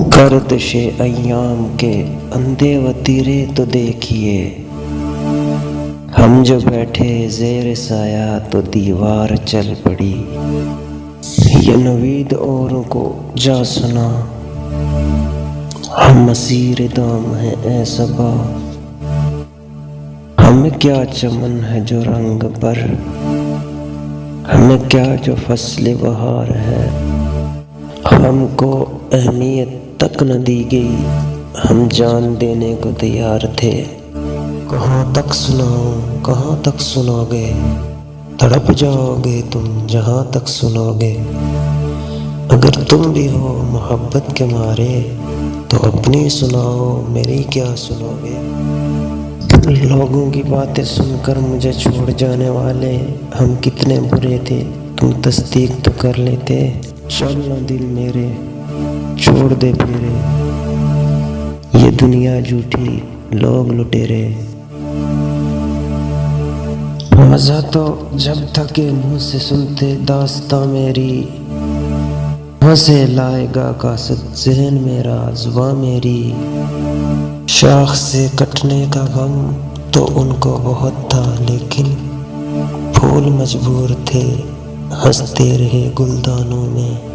گردش ایام کے اندھے و تیرے تو دیکھیے، ہم جو بیٹھے زیر سایہ تو دیوار چل پڑی۔ یہ نوید اوروں کو جا سنا، ہم اسیر دام ہیں اے صبا۔ ہمیں کیا چمن ہے جو رنگ پر، ہمیں کیا جو فصل بہار ہے۔ ہم کو اہمیت تک نہ دی گئی، ہم جان دینے کو تیار تھے۔ کہاں تک سناؤں کہاں تک سنو گے، تڑپ جاؤ گے تم جہاں تک سنو گے۔ اگر تم بھی ہو محبت کے مارے تو اپنی سناؤ میری کیا سنو گے۔ لوگوں کی باتیں سن کر مجھے چھوڑ جانے والے ہم کتنے برے تھے، تم تصدیق تو کر لیتے۔ چل نہ دل میرے چھوڑ دے پھیرے، یہ دنیا جھوٹی لوگ لٹیرے۔ مزہ تو جب تھا کہ منہ سے سنتے داستاں میری، کہاں سے لائے گا قاصد ذہن میرا زباں میری۔ شاخ سے کٹنے کا غم تو ان کو بہت تھا، لیکن پھول مجبور تھے ہنستے رہے گلدانوں میں۔